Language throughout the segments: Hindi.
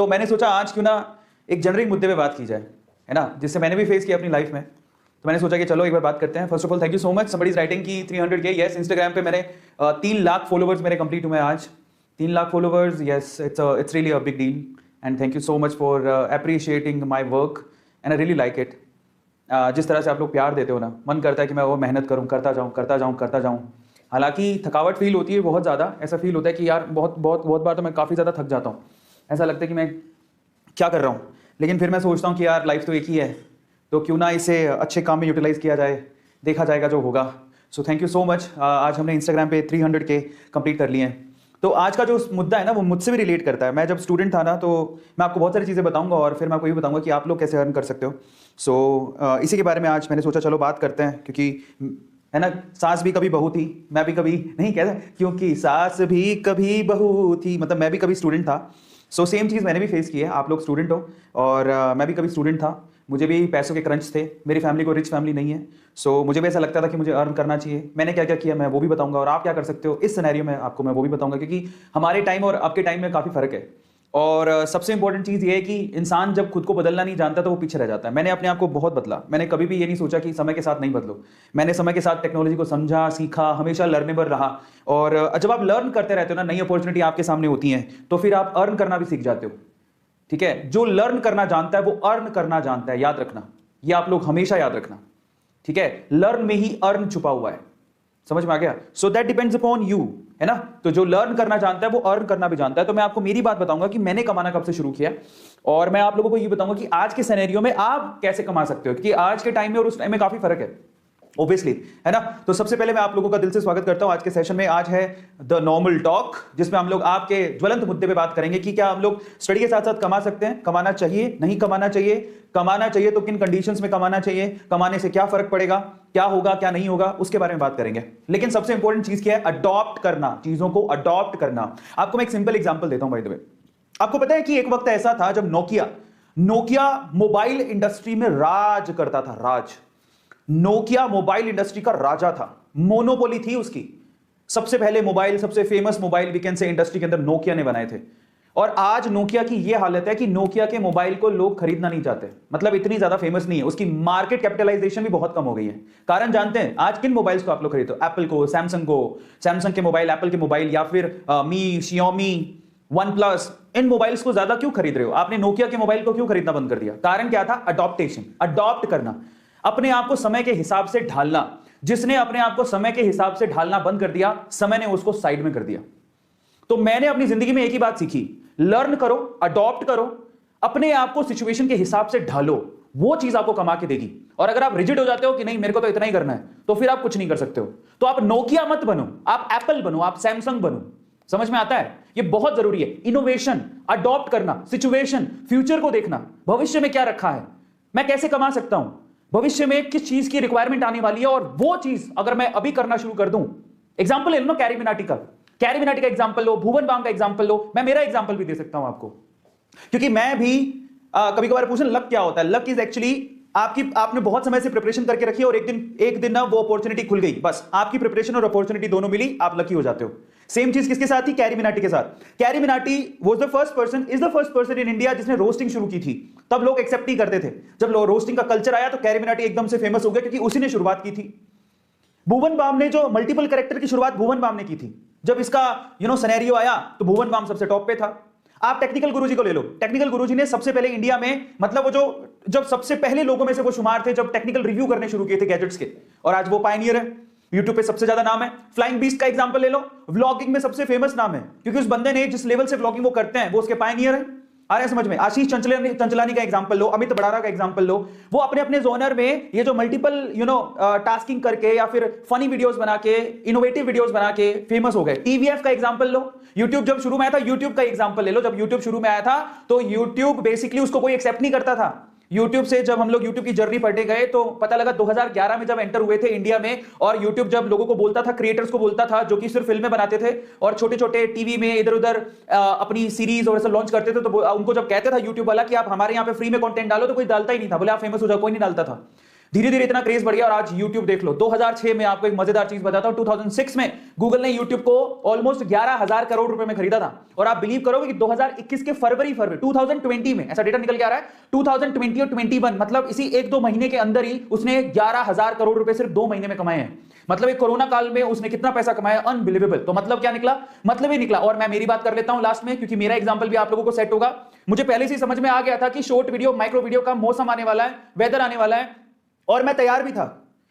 तो मैंने सोचा आज क्यों ना एक जनरिक मुद्दे पे बात की जाए, है ना, जिससे मैंने भी फेस किया अपनी लाइफ में। तो मैंने सोचा कि चलो एक बार बात करते हैं। First of all thank you so much, somebody is writing की 300K। यस, इंस्टाग्राम पे मैंने 3 लाख फॉलोवर्स मेरे कंप्लीट हुए आज। 3 lakh followers, yes, it's really a big deal and thank you so much for appreciating my work and I really like it. जिस तरह से आप लोग प्यार देते हो ना, मन करता है कि मैं वो मेहनत करूँ, करता जाऊँ। हालांकि थकावट फील होती है बहुत ज़्यादा, ऐसा फील होता है कि यार बहुत बार तो मैं काफ़ी ज़्यादा थक जाता हूँ, ऐसा लगता है कि मैं क्या कर रहा हूँ। लेकिन फिर मैं सोचता हूँ कि यार लाइफ तो एक ही है, तो क्यों ना इसे अच्छे काम में यूटिलाइज किया जाए, देखा जाएगा जो होगा। So thank you so much. आज हमने इंस्टाग्राम पे 300K कंप्लीट कर लिए हैं। तो आज का जो मुद्दा है ना, वो मुझसे भी रिलेट करता है। मैं जब स्टूडेंट था ना, तो मैं आपको बहुत सारी चीज़ें बताऊंगा और फिर मैं आपको ये बताऊंगा कि आप लोग कैसे अर्न कर सकते हो। सो इसी के बारे में आज मैंने सोचा चलो बात करते हैं, क्योंकि है ना, सास भी कभी बहू थी, मैं भी कभी नहीं कहता, क्योंकि सास भी कभी बहू थी, मतलब मैं भी कभी स्टूडेंट था। सो सेम चीज़ मैंने भी फेस की है। आप लोग स्टूडेंट हो और मैं भी कभी स्टूडेंट था, मुझे भी पैसों के क्रंच थे। मेरी फैमिली को रिच फैमिली नहीं है, सो मुझे भी ऐसा लगता था कि मुझे अर्न करना चाहिए। मैंने क्या क्या किया मैं वो भी बताऊंगा, और आप क्या कर सकते हो इस सिनेरियो में आपको मैं वो भी बताऊंगा, क्योंकि हमारे टाइम और आपके टाइम में काफ़ी फर्क है। और सबसे इंपॉर्टेंट चीज़ ये है कि इंसान जब खुद को बदलना नहीं जानता तो वो पीछे रह जाता है। मैंने अपने आप को बहुत बदला। मैंने कभी भी ये नहीं सोचा कि समय के साथ नहीं बदलो। मैंने समय के साथ टेक्नोलॉजी को समझा, सीखा, हमेशा लर्नेबल रहा। और जब आप लर्न करते रहते हो ना, नई अपॉर्चुनिटी आपके सामने होती हैं, तो फिर आप अर्न करना भी सीख जाते हो। ठीक है, जो लर्न करना जानता है वो अर्न करना जानता है, याद रखना, ये आप लोग हमेशा याद रखना। ठीक है, लर्न में ही अर्न छुपा हुआ है, समझ में आ गया। So that depends upon you, है ना। तो जो लर्न करना जानता है वो अर्न करना भी जानता है। तो मैं आपको मेरी बात बताऊंगा कि मैंने कमाना कब से शुरू किया, और मैं आप लोगों को ये बताऊंगा कि आज के सिनेरियो में आप कैसे कमा सकते हो, क्योंकि आज के टाइम में और उस टाइम में काफी फर्क है ऑब्वियसली, है ना। तो सबसे पहले मैं आप लोगों का दिल से स्वागत करता हूं आज के सेशन में। आज है द नॉर्मल टॉक, जिसमें हम लोग आपके ज्वलंत मुद्दे पे बात करेंगे कि क्या हम लोग स्टडी के साथ साथ कमा सकते हैं, कमाना चाहिए, नहीं कमाना चाहिए, कमाना चाहिए तो किन कंडीशंस में कमाना चाहिए, कमाने से क्या फर्क पड़ेगा, क्या होगा क्या नहीं होगा, उसके बारे में बात करेंगे। लेकिन सबसे इंपॉर्टेंट चीज क्या है, अडॉप्ट करना, चीजों को अडॉप्ट करना। आपको मैं एक सिंपल एग्जांपल देता हूं बाय द वे। आपको पता है कि एक वक्त ऐसा था जब नोकिया मोबाइल इंडस्ट्री में राज करता था, राज। नोकिया मोबाइल इंडस्ट्री का राजा था, मोनोपोली थी उसकी। सबसे पहले मोबाइल, सबसे famous mobile we can say industry के अंदर नोकिया ने बनाए थे। और आज नोकिया की यह हालत है कि नोकिया के मोबाइल को लोग खरीदना नहीं चाहते, मतलब इतनी ज्यादा फेमस नहीं है, उसकी मार्केट कैपिटलाइजेशन भी बहुत कम हो गई है। कारण जानते हैं आज किन मोबाइल्स को आप लोग खरीदते हो? एप्पल को, सैमसंग को, सैमसंग के मोबाइल, एप्पल के मोबाइल, या फिर मी, शियोमी, वन प्लस, इन मोबाइल्स को ज्यादा क्यों खरीद रहे हो? आपने नोकिया के मोबाइल को क्यों खरीदना बंद कर दिया? कारण क्या था? अडॉप्टेशन, अडॉप्ट करना, अपने आप को समय के हिसाब से ढालना। जिसने अपने आप को समय के हिसाब से ढालना बंद कर दिया, समय ने उसको साइड में कर दिया। तो मैंने अपनी जिंदगी में एक ही बात सीखी, लर्न करो, अडॉप्ट करो, अपने आप को सिचुएशन के हिसाब से ढालो, वो चीज आपको कमा के देगी। और अगर आप रिजिड हो जाते हो कि नहीं मेरे को तो इतना ही करना है, तो फिर आप कुछ नहीं कर सकते हो। तो आप नोकिया मत बनो, आप एप्पल बनो, आप सैमसंग बनो। समझ में आता है? ये बहुत जरूरी है। इनोवेशन, अडॉप्ट करना, सिचुएशन, फ्यूचर को देखना, भविष्य में क्या रखा है, मैं कैसे कमा सकता हूं, भविष्य में किस चीज की रिक्वायरमेंट आने वाली है, और वो चीज अगर मैं अभी करना शुरू कर दूं। एग्जांपल ले लो कैरी मिनाटी का एग्जांपल लो, भुवन बाम का एग्जांपल लो, मैं मेरा एग्जांपल भी दे सकता हूं आपको, क्योंकि मैं भी कभी कभार पूछना लक क्या होता है। लक इज एक्चुअली आपने बहुत समय से प्रिपरेशन करके रखी है और एक दिन ना वो अपॉर्चुनिटी खुल गई, बस आपकी प्रिपरेशन और अपॉर्चुनिटी दोनों मिली, आप लकी हो जाते हो। सेम चीज किसके साथ थी? कैरी मिनाटी के साथ। Carry Minati is the first person in India जिसने रोस्टिंग शुरू की थी। तब लोग एक्सेप्ट ही करते थे। जब रोस्टिंग का कल्चर आया तो कैरी मिनाटी एकदम से फेमस हो गया, क्योंकि उसी ने शुरुआत की थी। भुवन बाम ने जो मल्टीपल कैरेक्टर की शुरुआत भुवन बाम ने की थी, जब इसका सिनेरियो आया तो भुवन बाम सबसे टॉप पे था। आप टेक्निकल गुरुजी को ले लो, टेक्निकल गुरुजी ने सबसे पहले इंडिया में, मतलब वो जब सबसे पहले लोगों में से वो शुमार थे जब टेक्निकल रिव्यू करने शुरू किए थे गैजेट्स के, और आज वो पायनियर है। यूट्यूब पे सबसे ज्यादा नाम है। फ्लाइंग बीस्ट का एग्जांपल ले लो, व्लॉगिंग में सबसे फेमस नाम है, क्योंकि उस बंदे ने जिस लेवल से व्लॉगिंग वो करते हैं वो उसके पायनियर है। आ रहा है समझ में? आशीष चंचलानी का एग्जांपल लो, अमित बड़ारा का एग्जांपल लो, वो अपने अपने जोनर में ये जो मल्टीपल टास्किंग करके या फिर फनी वीडियोस बना के, इनोवेटिव वीडियोस बना के फेमस हो गए। टीवीएफ का एग्जांपल लो, यूट्यूब जब शुरू में आया था, यूट्यूब का एग्जांपल ले लो, जब यूट्यूब शुरू में आया था तो यूट्यूब बेसिकली उसको कोई एक्सेप्ट नहीं करता था। यूट्यूब से जब हम लोग यूट्यूब की जर्नी पढ़ने गए तो पता लगा 2011 में जब एंटर हुए थे इंडिया में, और यूट्यूब जब लोगों को बोलता था, क्रिएटर्स को बोलता था जो कि सिर्फ फिल्में बनाते थे और छोटे छोटे टीवी में इधर उधर अपनी सीरीज और ऐसा लॉन्च करते थे, तो उनको जब कहते था यूट्यूब वाला कि आप हमारे यहाँ पे फ्री में कंटेंट डालो, तो कोई डालता ही नहीं था, बोले आप फेमस हो जाओ, कोई नहीं डालता था। धीरे धीरे इतना क्रेज बढ़ गया और आज YouTube देख लो। 2006 में आपको एक मजेदार चीज बताता हूं, 2006 में गूगल ने YouTube को ऑलमोस्ट 11,000 करोड़ रुपए में खरीदा था। और आप बिलीव करोगे कि 2021 के फरवरी 2020 में ऐसा डेटा निकल के आ रहा है, 2020 और 21 मतलब इसी 1-2 महीने के अंदर ही उसने 11,000 करोड़ रुपए सिर्फ 2 महीने में कमाए हैं। मतलब एक कोरोना काल में उसने कितना पैसा कमाया, अनबिलीवेबल। तो मतलब क्या निकला, मतलब ही निकला। और मैं मेरी बात कर लेता हूं लास्ट में, क्योंकि मेरा एग्जांपल भी आप लोगों को सेट होगा। मुझे पहले से ही समझ में आ गया था कि शॉर्ट वीडियो, माइक्रो वीडियो का मौसम आने वाला है, वेदर आने वाला है, और मैं तैयार भी था।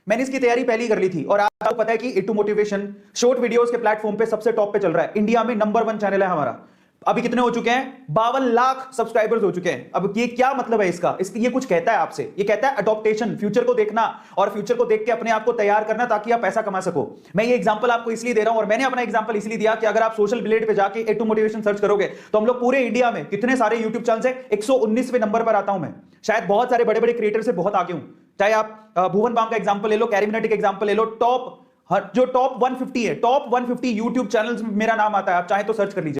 मैंने इसकी तैयारी पहले ही कर ली थी। और आपको पता है कि इटू मोटिवेशन शॉर्ट वीडियोस के प्लेटफॉर्म पे सबसे टॉप पे चल रहा है। इंडिया में नंबर 1 चैनल है हमारा। अभी कितने हो चुके हैं, 52 लाख सब्सक्राइबर्स हो चुके हैं। अब ये क्या मतलब है इसका, ये कुछ कहता है आपसे, ये कहता है अडॉप्टेशन, फ्यूचर को देखना और फ्यूचर को देख के अपने आप को तैयार करना ताकि आप पैसा कमा सको। मैं ये एग्जांपल आपको इसलिए दे रहा हूं, और मैंने अपना एग्जांपल इसलिए दिया कि अगर आप सोशल ब्लेड पे जाके इटू मोटिवेशन सर्च करोगे तो हम लोग पूरे इंडिया में कितने सारे यूट्यूब चैनल है, 119वें नंबर पर आता हूं मैं। शायद बहुत सारे बड़े बड़े क्रिएटर से बहुत आगे हूं। चाहे आप भुवन बाम का एग्जांपल ले लो, कैरीमिनाटी का एग्जांपल ले लो, जो टॉप 150 है, टॉप 150 यूट्यूब चैनल्स में मेरा नाम आता है। आप चाहे तो सर्च कर लीजिए।